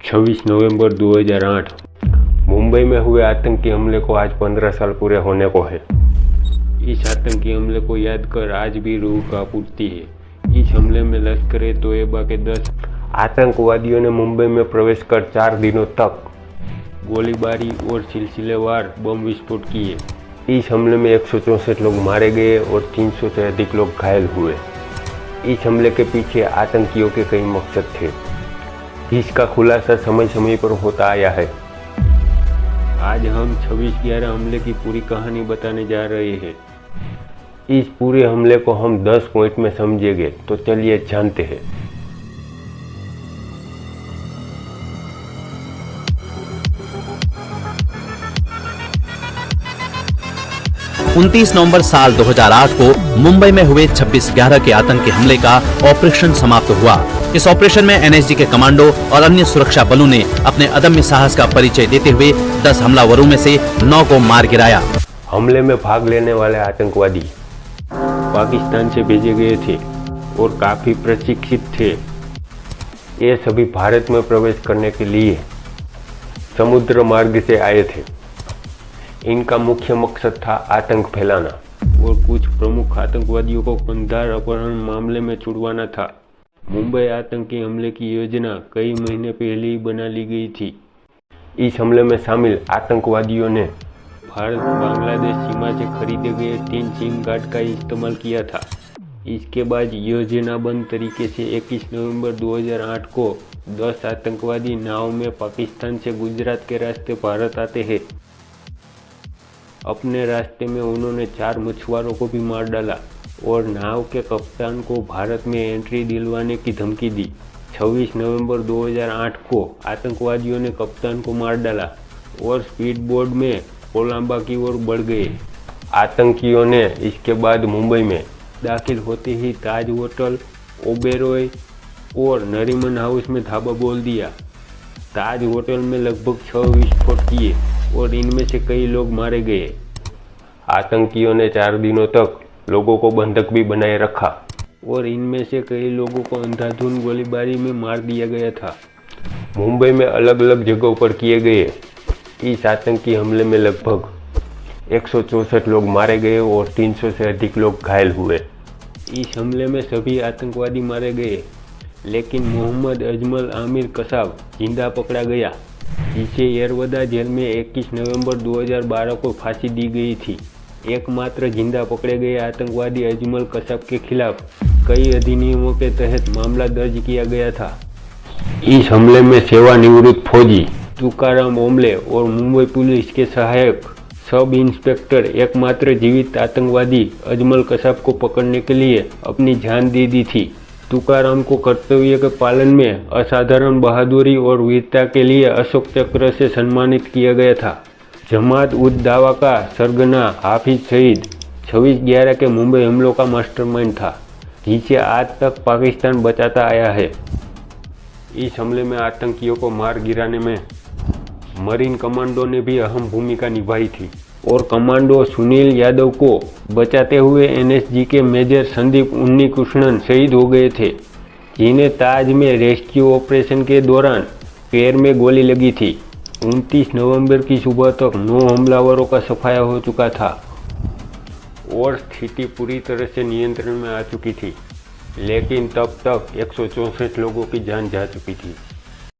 26 नवंबर 2008 मुंबई में हुए आतंकी हमले को आज 15 साल पूरे होने को है। इस आतंकी हमले को याद कर आज भी रूह कांपती है। इस हमले में लश्कर-ए-तोयबा के 10 आतंकवादियों ने मुंबई में प्रवेश कर 4 दिनों तक गोलीबारी और सिलसिलेवार बम विस्फोट किए। इस हमले में 164 लोग मारे गए और 300 से अधिक लोग घायल हुए। इस हमले के पीछे आतंकियों के कई मकसद थे, जिसका खुलासा समय समय पर होता आया है। आज हम 26/11 हमले की पूरी कहानी बताने जा रहे हैं। इस पूरे हमले को हम 10 पॉइंट में समझेंगे, तो चलिए जानते हैं। 29 नवंबर साल 2008 को मुंबई में हुए 26/11 के आतंकी हमले का ऑपरेशन समाप्त हुआ। इस ऑपरेशन में एनएसजी के कमांडो और अन्य सुरक्षा बलों ने अपने अदम्य साहस का परिचय देते हुए 10 हमलावरों में से 9 को मार गिराया। हमले में भाग लेने वाले आतंकवादी पाकिस्तान से भेजे गए थे और काफी प्रशिक्षित थे। ये सभी भारत में प्रवेश करने के लिए समुद्र मार्ग से आए थे। इनका मुख्य मकसद था आतंक फैलाना और कुछ प्रमुख आतंकवादियों को कंधार अपहरण मामले में छुड़वाना था। मुंबई आतंकी हमले की योजना कई महीने पहले ही बना ली गई थी। इस हमले में शामिल आतंकवादियों ने भारत बांग्लादेश सीमा से खरीदे गए 3 सिम कार्ड का इस्तेमाल किया था। इसके बाद योजनाबद्ध तरीके से 21 नवंबर 2008 को 10 आतंकवादी नाव में पाकिस्तान से गुजरात के रास्ते भारत आते हैं। अपने रास्ते में उन्होंने 4 मछुआरों को भी मार डाला और नाव के कप्तान को भारत में एंट्री दिलवाने की धमकी दी। 26 नवंबर 2008 को आतंकवादियों ने कप्तान को मार डाला और स्पीड बोट में कोलंबा की ओर बढ़ गए। आतंकियों ने इसके बाद मुंबई में दाखिल होते ही ताज होटल, ओबेरॉय और नरीमन हाउस में धावा बोल दिया। ताज होटल में लगभग 6 विस्फोट किए और इनमें से कई लोग मारे गए। आतंकियों ने 4 दिनों तक लोगों को बंधक भी बनाए रखा और इनमें से कई लोगों को अंधाधुंध गोलीबारी में मार दिया गया था। मुंबई में अलग अलग जगहों पर किए गए इस आतंकी हमले में लगभग 164 लोग मारे गए और 300 से अधिक लोग घायल हुए। इस हमले में सभी आतंकवादी मारे गए, लेकिन मोहम्मद अजमल आमिर कसाब जिंदा पकड़ा गया, जिसे यरवदा जेल में 21 नवंबर 2012 को फांसी दी गई थी। एकमात्र जिंदा पकड़े गए आतंकवादी अजमल कसाब के खिलाफ कई अधिनियमों के तहत मामला दर्ज किया गया था। इस हमले में सेवानिवृत्त फौजी तुकाराम ओमले और मुंबई पुलिस के सहायक सब इंस्पेक्टर एकमात्र जीवित आतंकवादी अजमल कसाब को पकड़ने के लिए अपनी जान दे दी थी। तुकाराम को कर्तव्य के पालन में असाधारण बहादुरी और वीरता के लिए अशोक चक्र से सम्मानित किया गया था। जमात उद दावा का सरगना हाफिज सईद 26/11 के मुंबई हमलों का मास्टरमाइंड था, जिसे आज तक पाकिस्तान बचाता आया है। इस हमले में आतंकियों को मार गिराने में मरीन कमांडो ने भी अहम भूमिका निभाई थी और कमांडो सुनील यादव को बचाते हुए एनएसजी के मेजर संदीप उन्नीकृष्णन शहीद हो गए थे, जिन्हें ताज में रेस्क्यू ऑपरेशन के दौरान पैर में गोली लगी थी। 29 नवंबर की सुबह तक 9 हमलावरों का सफाया हो चुका था और स्थिति पूरी तरह से नियंत्रण में आ चुकी थी, लेकिन तब तक 164 लोगों की जान जा चुकी थी।